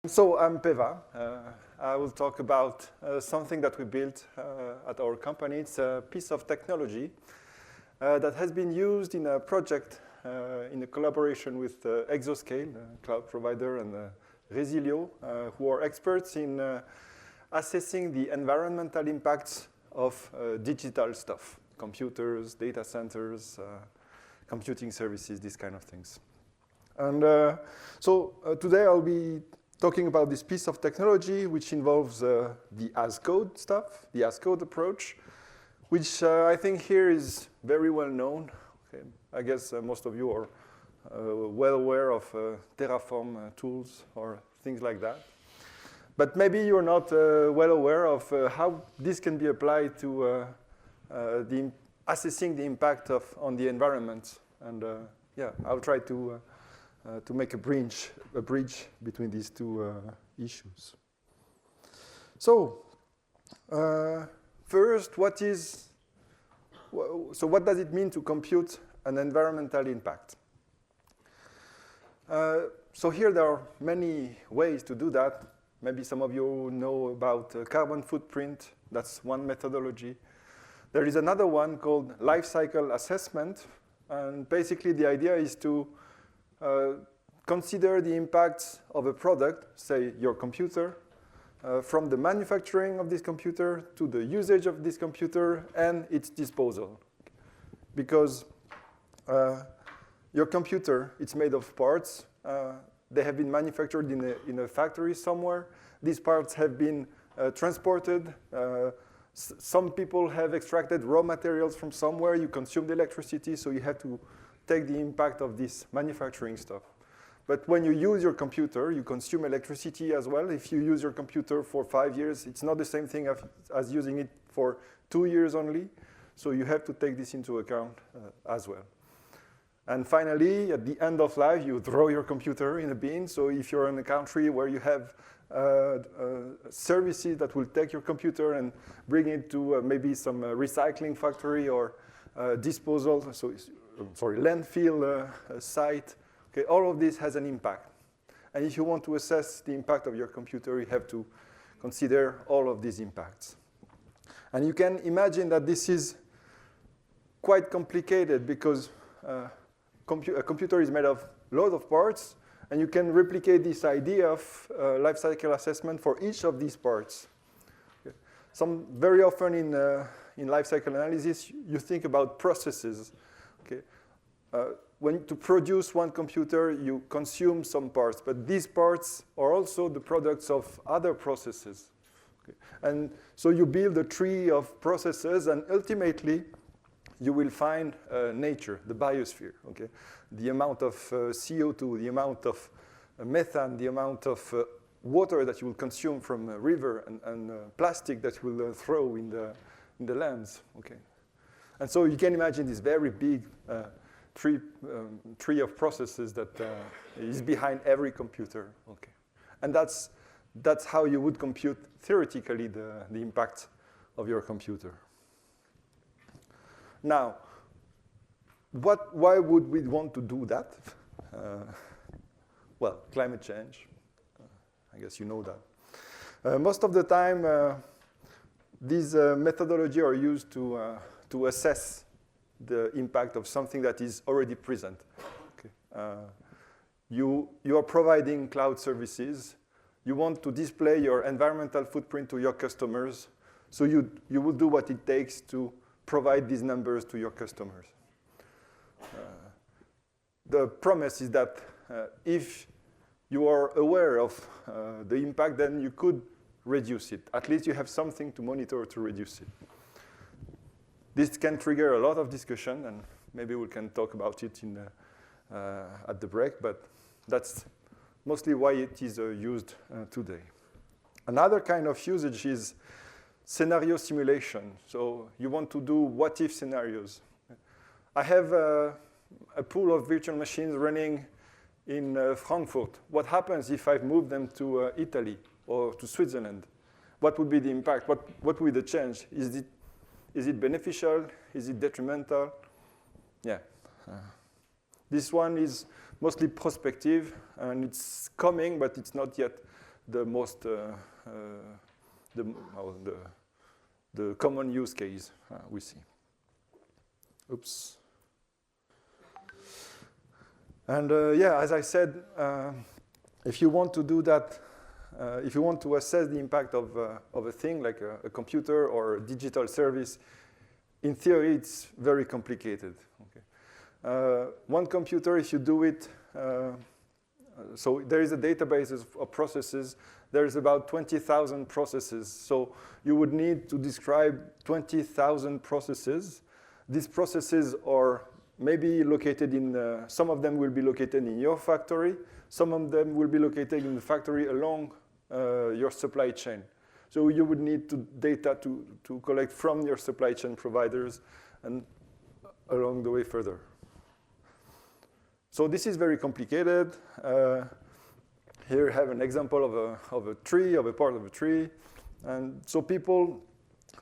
So I'm Peva. I will talk about something that we built at our company. It's a piece of technology that has been used in a project in a collaboration with Exoscale, a cloud provider, and Resilio, who are experts in assessing the environmental impacts of digital stuff, computers, data centers, computing services, these kind of things. And today I'll be talking about this piece of technology which involves the as-code stuff, the as-code approach, which I think here is very well known. Okay. I guess most of you are well aware of Terraform tools or things like that. But maybe you're not well aware of how this can be applied to assessing the impact on the environment. And yeah, I'll try to make a bridge between these two issues. So first, what does it mean to compute an environmental impact? So here there are many ways to do that. Maybe some of you know about carbon footprint. That's one methodology. There is another one called life cycle assessment. And basically the idea is to consider the impacts of a product, say your computer, from the manufacturing of this computer to the usage of this computer and its disposal. Because your computer, it's made of parts. They have been manufactured in a factory somewhere. These parts have been transported. Some people have extracted raw materials from somewhere. You consume the electricity, so you have to take the impact of this manufacturing stuff. But when you use your computer, you consume electricity as well. If you use your computer for 5 years, it's not the same thing as using it for 2 years only. So you have to take this into account as well. And finally, at the end of life, you throw your computer in a bin. So if you're in a country where you have services that will take your computer and bring it to maybe some recycling factory or disposal, landfill site, okay, all of this has an impact. And if you want to assess the impact of your computer, you have to consider all of these impacts. And you can imagine that this is quite complicated because a computer is made of loads of parts, and you can replicate this idea of life cycle assessment for each of these parts. Okay. Very often in life cycle analysis, you think about processes. Okay. To produce one computer, you consume some parts, but these parts are also the products of other processes. Okay. And so you build a tree of processes, and ultimately, you will find nature, the biosphere. Okay? The amount of CO2, the amount of methane, the amount of water that you will consume from a river, and plastic that you will throw in the lands. Okay? And so you can imagine this very big tree of processes that is behind every computer. Okay? And that's how you would compute theoretically the impact of your computer. Now, why would we want to do that? Well, climate change. I guess you know that. Most of the time, these methodologies are used to assess the impact of something that is already present. Okay. You are providing cloud services. You want to display your environmental footprint to your customers. So you will do what it takes to provide these numbers to your customers. The promise is that if you are aware of the impact, then you could reduce it. At least you have something to monitor to reduce it. This can trigger a lot of discussion, and maybe we can talk about it at the break, but that's mostly why it is used today. Another kind of usage is scenario simulation. So you want to do what-if scenarios. I have a pool of virtual machines running in Frankfurt. What happens if I move them to Italy or to Switzerland? What would be the impact? What would be the change? Is it beneficial? Is it detrimental? Yeah. This one is mostly prospective, and it's coming, but it's not yet the most the common use case we see. Oops. And yeah, as I said, if you want to do that, if you want to assess the impact of a thing like a computer or a digital service, in theory, it's very complicated. Okay. One computer, if you do it, so there is a database of processes. There's about 20,000 processes. So you would need to describe 20,000 processes. These processes are maybe located in, some of them will be located in your factory. Some of them will be located in the factory along your supply chain. So you would need data to collect from your supply chain providers and along the way further. So this is very complicated. Here I have an example of a tree, of a part of a tree. And so people,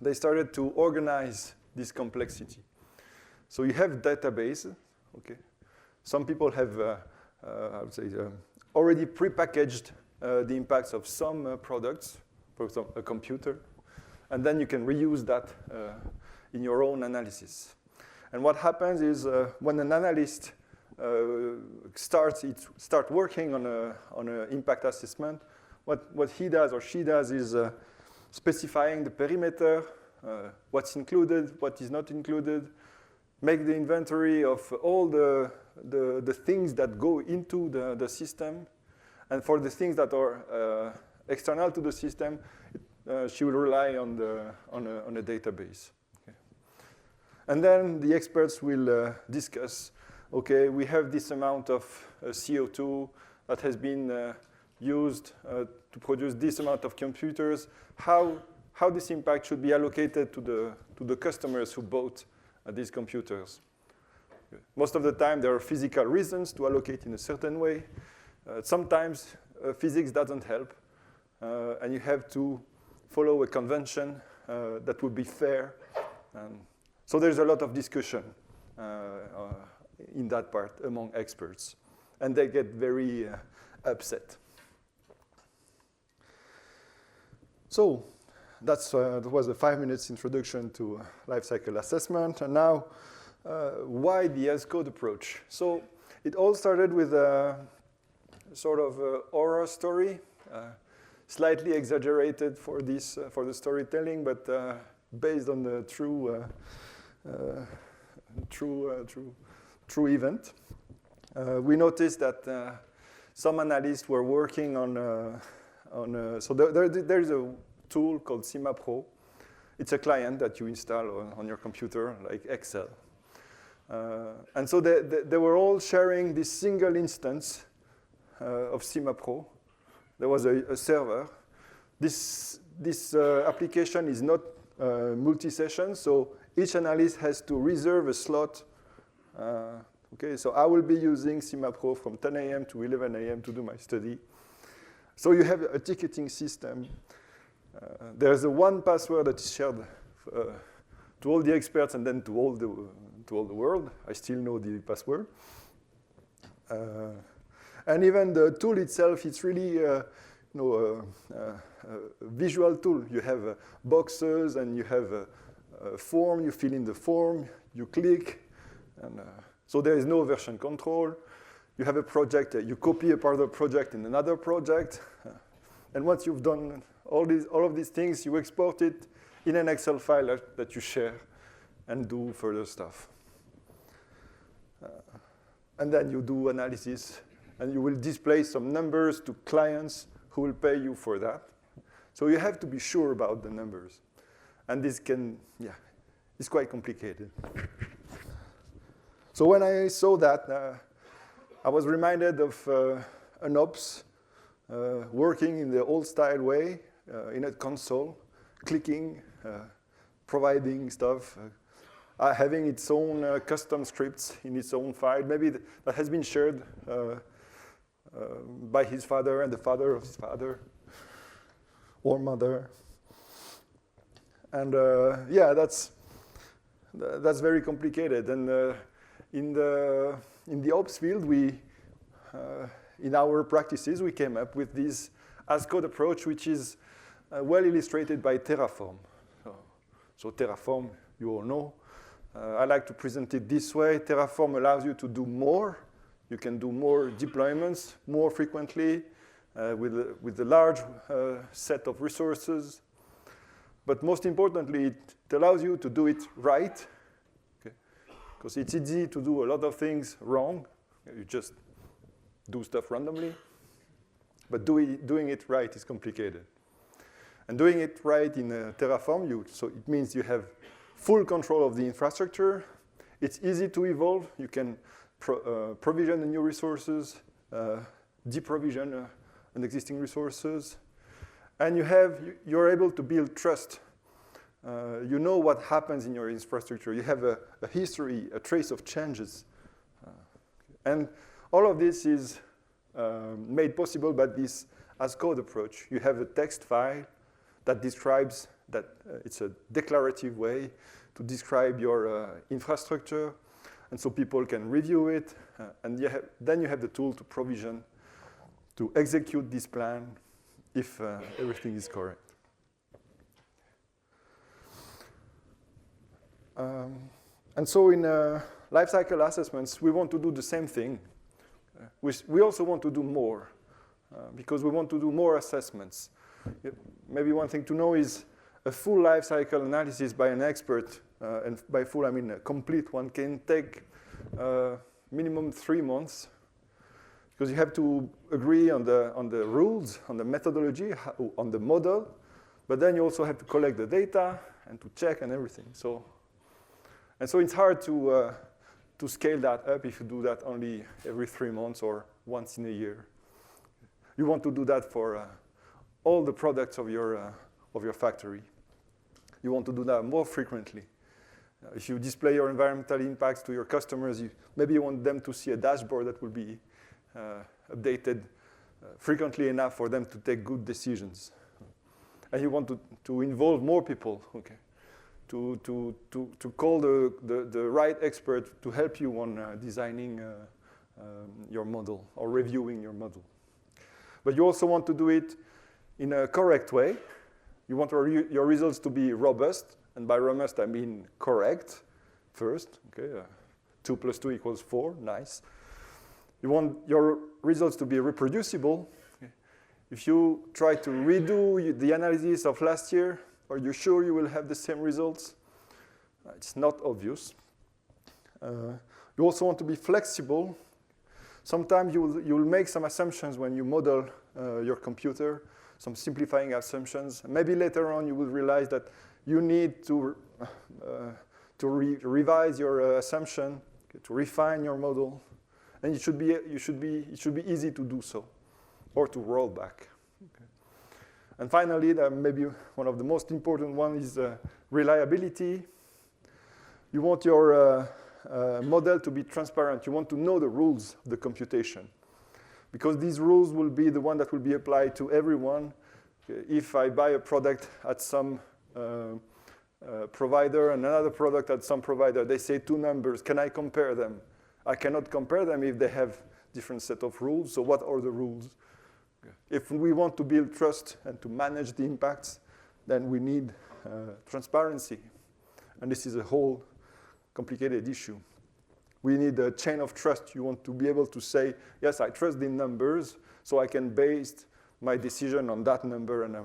they started to organize this complexity. So you have database, okay. Some people have, I would say, already prepackaged the impacts of some products, for example, a computer, and then you can reuse that in your own analysis. And what happens is when an analyst start working on an impact assessment, what he does or she does is specifying the perimeter, what's included, what is not included, make the inventory of all the things that go into the system, and for the things that are external to the system, she will rely on a database. Okay. And then the experts will discuss, okay, we have this amount of CO2 that has been used to produce this amount of computers. How this impact should be allocated to the customers who bought these computers. Most of the time, there are physical reasons to allocate in a certain way. Sometimes physics doesn't help, and you have to follow a convention that would be fair. So there's a lot of discussion in that part among experts, and they get very upset. So that was a 5 minutes introduction to life cycle assessment. And now, why the as-code approach? So it all started with a sort of horror story, slightly exaggerated for the storytelling, but based on the true event. We noticed that some analysts were working on so there's a tool called Cima Pro. It's a client that you install on your computer, like Excel. And so they were all sharing this single instance of Cima Pro. There was a server. This application is not multi-session, so each analyst has to reserve a slot. Okay, so I will be using Cima Pro from 10 a.m. to 11 a.m. to do my study. So you have a ticketing system. There's a one password that is shared to all the experts and then to all the world. I still know the password. And even the tool itself, it's really a visual tool. You have boxes and you have a form. You fill in the form. You click, and so there is no version control. You have a project. You copy a part of the project in another project, and once you've done all of these things, you export it in an Excel file that you share and do further stuff. And then you do analysis, and you will display some numbers to clients who will pay you for that. So you have to be sure about the numbers. And this it's quite complicated. So when I saw that, I was reminded of an ops working in the old style way, in a console, clicking, providing stuff, having its own custom scripts in its own file. Maybe that has been shared by his father and the father of his father or mother. And that's very complicated. And in the ops field, in our practices, we came up with this as code approach, which is well illustrated by Terraform. So Terraform, you all know. I like to present it this way. Terraform allows you to do more. You can do more deployments more frequently with a large set of resources. But most importantly, it allows you to do it right. Because it's easy to do a lot of things wrong. You just do stuff randomly. But doing it right is complicated. And doing it right in Terraform, so it means you have full control of the infrastructure. It's easy to evolve. You can provision the new resources, deprovision an existing resources. And you're able to build trust. You know what happens in your infrastructure. You have a history, a trace of changes. And all of this is made possible by this as code approach. You have a text file that describes that it's a declarative way to describe your infrastructure. And so people can review it. And then you have the tool to provision, to execute this plan if everything is correct. And so in lifecycle assessments, we want to do the same thing. We also want to do more because we want to do more assessments. Maybe one thing to know is a full lifecycle analysis by an expert, and by full I mean a complete one, can take minimum 3 months because you have to agree on the rules, on the methodology, on the model, but then you also have to collect the data and to check and everything. So it's hard to scale that up if you do that only every 3 months or once in a year. You want to do that for all the products of your factory. You want to do that more frequently. If you display your environmental impacts to your customers, maybe you want them to see a dashboard that will be updated frequently enough for them to take good decisions. And you want to involve more people, okay? To call the right expert to help you on designing your model or reviewing your model. But you also want to do it in a correct way. You want your results to be robust, and by robust I mean correct first. Okay, 2 + 2 = 4, nice. You want your results to be reproducible. Okay. If you try to redo the analysis of last year, are you sure you will have the same results? It's not obvious. You also want to be flexible. Sometimes you will make some assumptions when you model your computer, some simplifying assumptions. Maybe later on you will realize that you need to revise your assumption, to refine your model, and it should be easy to do so, or to roll back. Okay. And finally, maybe one of the most important ones is reliability. You want your model to be transparent. You want to know the rules of the computation, because these rules will be the one that will be applied to everyone. If I buy a product at some provider and another product at some provider, they say 2 numbers. Can I compare them? I cannot compare them if they have different set of rules. So what are the rules? If we want to build trust and to manage the impacts, then we need transparency. And this is a whole complicated issue. We need a chain of trust. You want to be able to say, yes, I trust the numbers, so I can base my decision on that number, and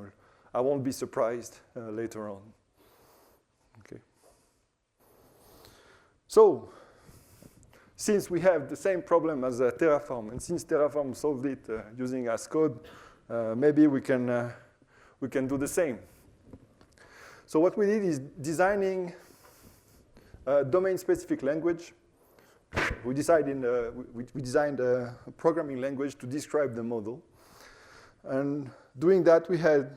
I won't be surprised later on. Okay. So, since we have the same problem as Terraform, and since Terraform solved it using as code, maybe we can do the same. So what we did is designing a domain-specific language. We designed a programming language to describe the model. And doing that, we had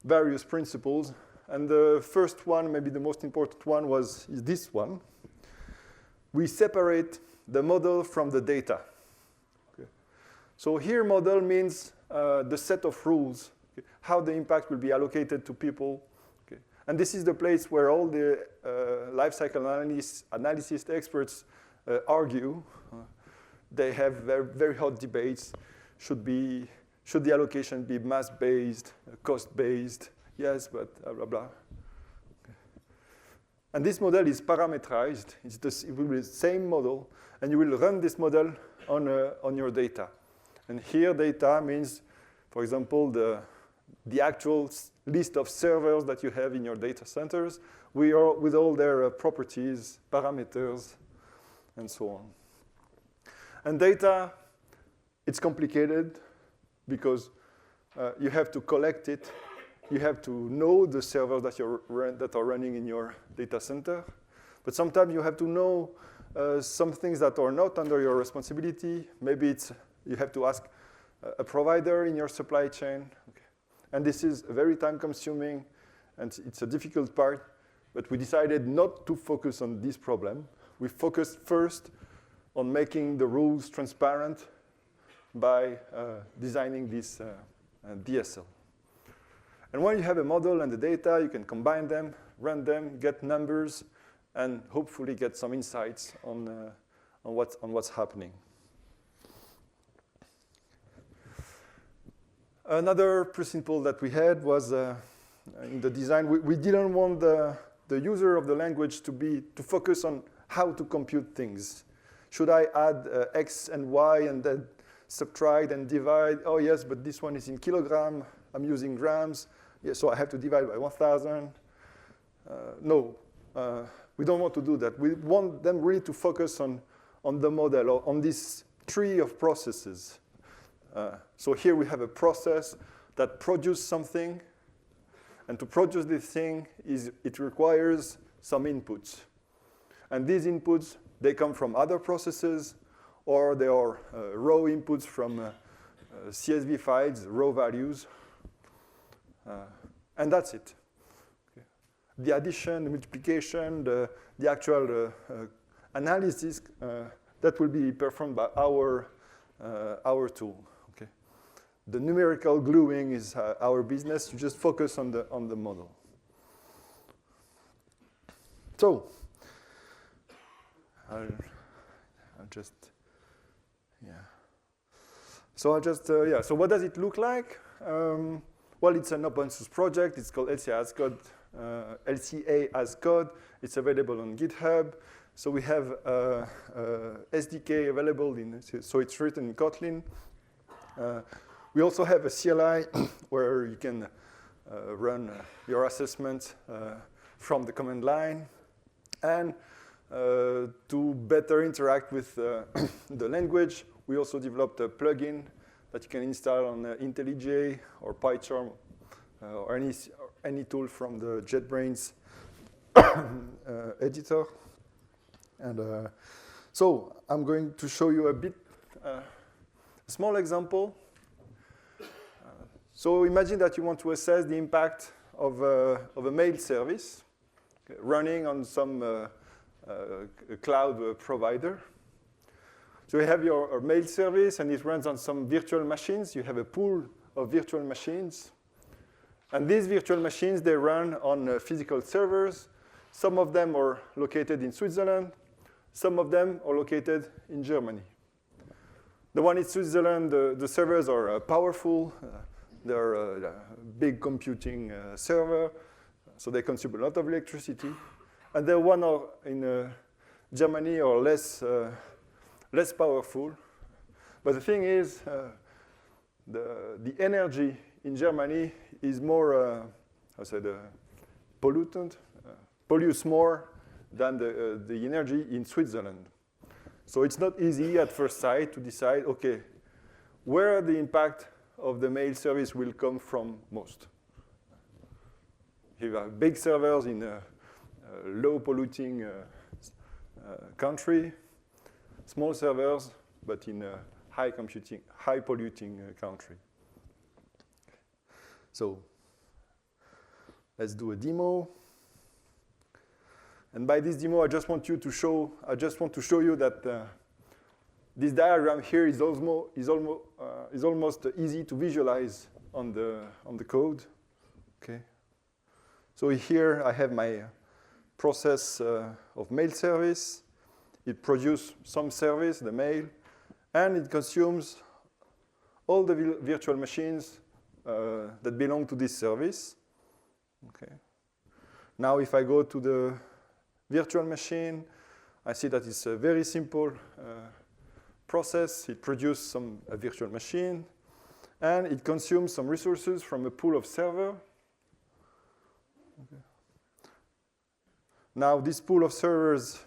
various principles. And the first one, maybe the most important one, is this one. We separate the model from the data. Okay. So here, model means the set of rules, okay, how the impact will be allocated to people. Okay. And this is the place where all the lifecycle analysis experts they have very, very hot debates. Should Should the allocation be mass-based, cost-based? Yes, but blah, blah, blah. Okay. And this model is parameterized. It will be the same model, and you will run this model on your data. And here data means, for example, the actual list of servers that you have in your data centers with all their properties, parameters, and so on. And data, it's complicated because you have to collect it. You have to know the servers that are running in your data center. But sometimes you have to know some things that are not under your responsibility. Maybe you have to ask a provider in your supply chain. Okay. And this is very time-consuming, and it's a difficult part. But we decided not to focus on this problem. We focused first on making the rules transparent by designing this DSL. And when you have a model and the data, you can combine them, run them, get numbers, and hopefully get some insights on what's happening. Another principle that we had was in the design, we didn't want the user of the language to focus on how to compute things. Should I add X and Y and then subtract and divide? Oh, yes, but this one is in kilogram. I'm using grams. Yeah, so I have to divide by 1,000. No, we don't want to do that. We want them really to focus on the model or on this tree of processes. So here we have a process that produces something. And to produce this thing, it requires some inputs. And these inputs, they come from other processes, or they are raw inputs from CSV files, raw values. And that's it. Okay. The addition, the multiplication, the actual analysis, that will be performed by our tool. Okay. The numerical gluing is our business. You just focus on the model. So I'll just, yeah. So So what does it look like? Well, it's an open source project. It's called LCA as code. It's available on GitHub. So we have SDK available so it's written in Kotlin. We also have a CLI where you can run your assessment from the command line. And to better interact with the language, we also developed a plugin that you can install on IntelliJ or PyCharm or any tool from the JetBrains editor. And so I'm going to show you a small example. So imagine that you want to assess the impact of a mail service running on some cloud provider. So you have your mail service, and it runs on some virtual machines. You have a pool of virtual machines. And these virtual machines, they run on physical servers. Some of them are located in Switzerland. Some of them are located in Germany. The one in Switzerland, the servers are powerful. They're a big computing server, so they consume a lot of electricity. And the one in Germany are less powerful. But the thing is, the energy in Germany is more, pollutant, pollutes more than the energy in Switzerland. So it's not easy at first sight to decide, okay, where the impact of the mail service will come from most. You have big servers in a low polluting country, small servers, but in a high polluting country. So let's do a demo. And by this demo, I just want to show you that this diagram here is almost easy to visualize on the code. Okay. So here I have my process of mail service. It produces some service, the mail, and it consumes all the virtual machines that belong to this service. Okay. Now, if I go to the virtual machine, I see that it's a very simple process. It produces a virtual machine, and it consumes some resources from a pool of servers. Okay. Now, this pool of servers,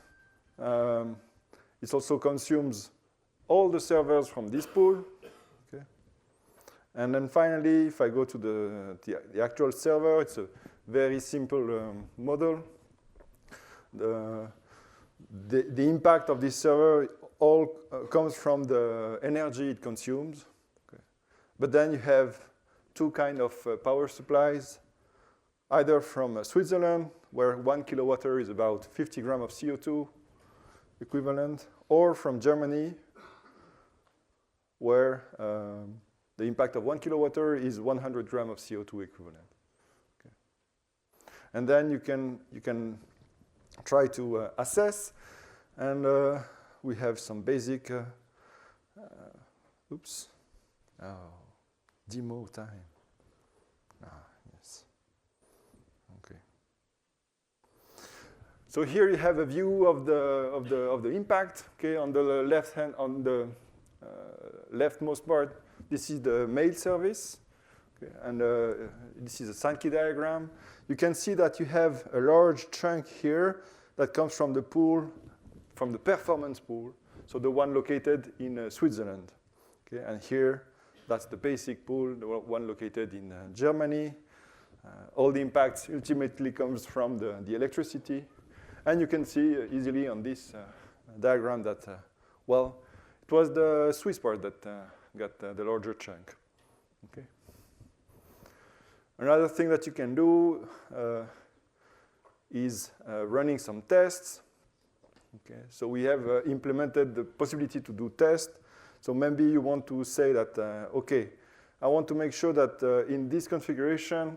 it also consumes all the servers from this pool. Okay. And then finally, if I go to the actual server, it's a very simple model. The impact of this server all comes from the energy it consumes. Okay. But then you have two kinds of power supplies, either from Switzerland, where 1 kilowatt-hour is about 50 grams of CO2 equivalent, or from Germany, where the impact of 1 kilowatt-hour is 100 grams of CO2 equivalent. Okay. And then you can try to assess, and we have some basic, demo time. Yes. Okay. So here you have a view of the impact. Okay, on the left hand, on the leftmost part, this is the mail service, okay, and this is a Sankey diagram. You can see that you have a large chunk here that comes from the pool, from the performance pool, so the one located in Switzerland. Okay, and here, that's the basic pool, the one located in Germany. All the impacts ultimately comes from the electricity. And you can see easily on this diagram that, well, it was the Swiss part that got the larger chunk. Okay. Another thing that you can do is running some tests. Okay. So we have implemented the possibility to do tests. So maybe you want to say that, okay, I want to make sure that in this configuration,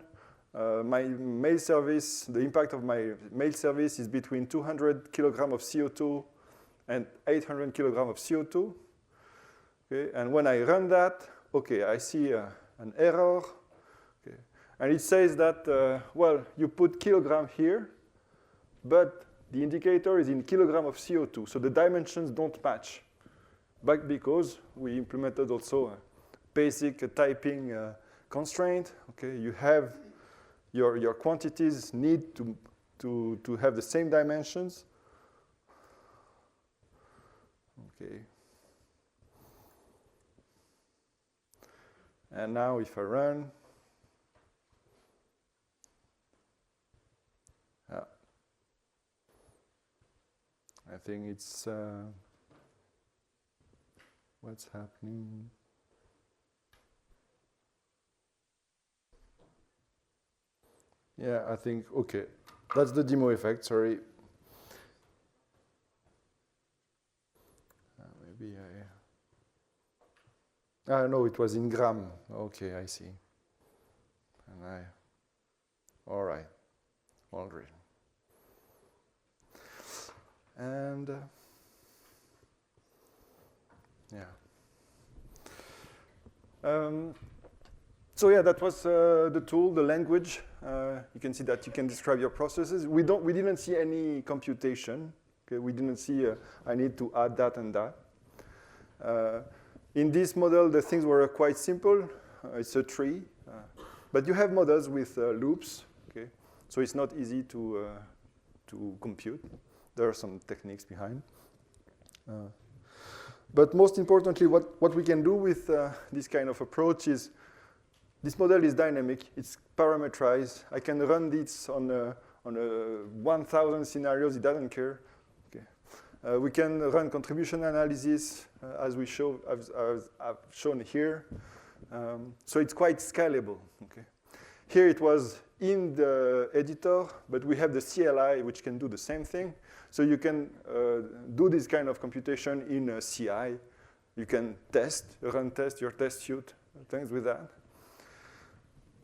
my mail service, the impact of my mail service is between 200 kilograms of CO2 and 800 kilograms of CO2. Okay, and when I run that, okay, I see an error. Okay, and it says that, well, you put kilogram here, but the indicator is in kilogram of CO2, so the dimensions don't match. But because we implemented also a basic typing constraint, okay, you have your quantities need to have the same dimensions. Okay. And now if I run, I think it's what's happening. Yeah, I think, okay. That's the demo effect, sorry. Maybe no, it was in gram. Okay, I see. And all right, all great. And yeah. So yeah, that was the tool, the language. You can see that you can describe your processes. We didn't see any computation. Okay, we didn't see I need to add that and that. In this model, the things were quite simple. It's a tree, but you have models with loops. Okay, so it's not easy to compute. There are some techniques behind. But most importantly, what we can do with this kind of approach is this model is dynamic. It's parameterized. I can run this on 1,000 scenarios. It doesn't care. Okay. We can run contribution analysis as I've shown here. So it's quite scalable. Okay. Here it was in the editor, but we have the CLI, which can do the same thing. So you can do this kind of computation in CI. You can run test your test suite, things with that.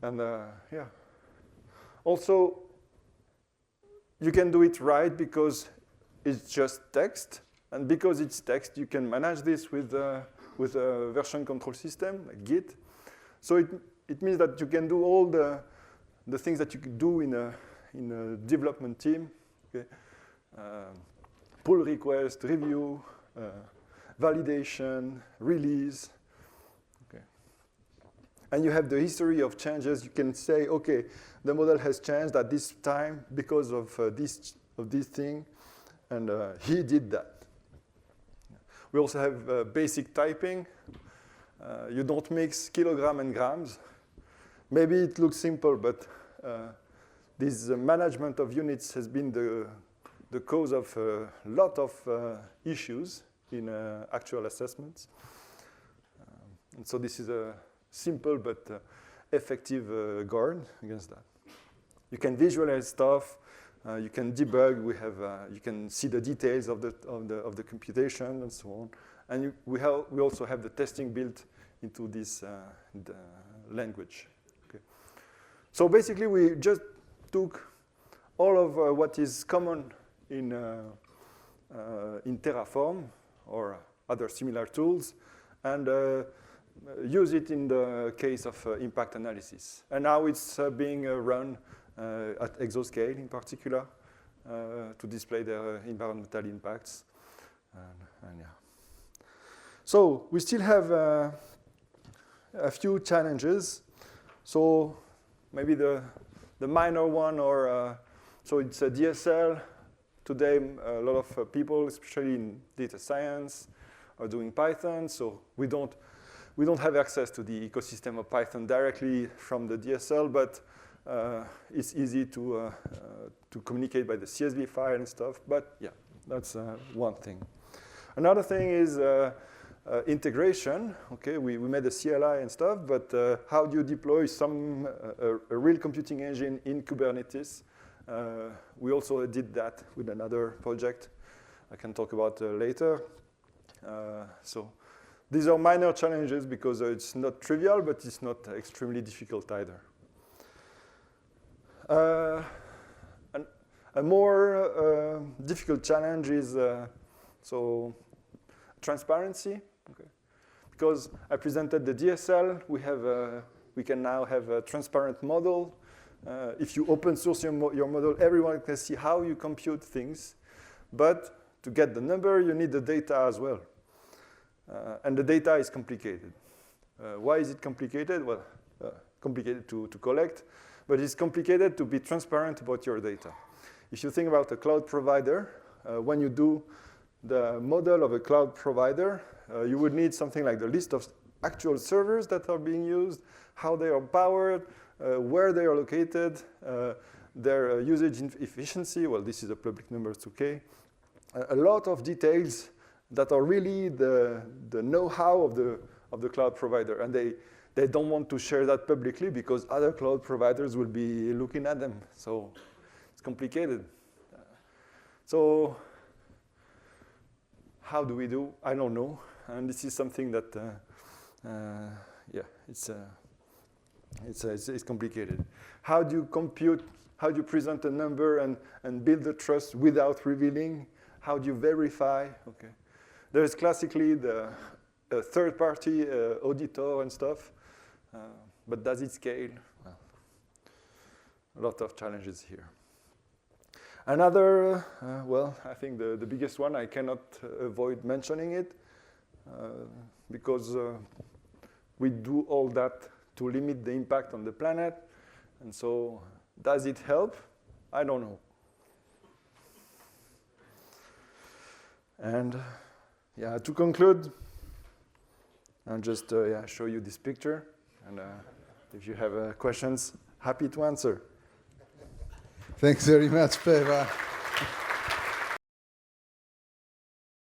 And yeah. Also, you can do it right because it's just text. And because it's text, you can manage this with with a version control system like Git. So it means that you can do all the things that you could do in a development team. Okay? Pull request, review, validation, release. Okay. And you have the history of changes. You can say, okay, the model has changed at this time because of this thing, and he did that. We also have basic typing. You don't mix kilogram and grams. Maybe it looks simple, but this management of units has been the cause of a lot of issues in actual assessments. And so this is a simple but effective guard against that. You can visualize stuff. You can debug. You can see the details of the computation and so on. And we also have the testing built into this the language. Okay. So basically, we just took all of what is common in Terraform or other similar tools, and use it in the case of impact analysis. And now it's being run at exoscale in particular to display the environmental impacts. And yeah. So we still have a few challenges. So maybe the minor one, or so it's a DSL. Today, a lot of people, especially in data science, are doing Python. So we don't have access to the ecosystem of Python directly from the DSL, but it's easy to communicate by the CSV file and stuff. But yeah, that's one thing. Another thing is integration. Okay, we made a CLI and stuff, but how do you deploy a real computing engine in Kubernetes? We also did that with another project I can talk about later. So these are minor challenges because it's not trivial, but it's not extremely difficult either. A more difficult challenge is so transparency. Okay. Because I presented the DSL, we can now have a transparent model. If you open source your model, everyone can see how you compute things. But to get the number, you need the data as well. And the data is complicated. Why is it complicated? Well, complicated to collect, but it's complicated to be transparent about your data. If you think about a cloud provider, when you do the model of a cloud provider, you would need something like the list of actual servers that are being used, how they are powered, where they are located, their usage efficiency. Well, this is a public number, it's okay. A lot of details that are really the know-how of the cloud provider, and they don't want to share that publicly because other cloud providers will be looking at them. So it's complicated. So how do we do? I don't know. And this is something that, yeah, it's complicated. How do you compute? How do you present a number and build the trust without revealing? How do you verify? Okay. There's classically the third-party auditor and stuff, but does it scale? Well, a lot of challenges here. Another, well, I think the biggest one, I cannot avoid mentioning it, because we do all that to limit the impact on the planet. And so, does it help? I don't know. And yeah, to conclude, I'll just yeah, show you this picture. And if you have questions, happy to answer. Thanks very much, Peva.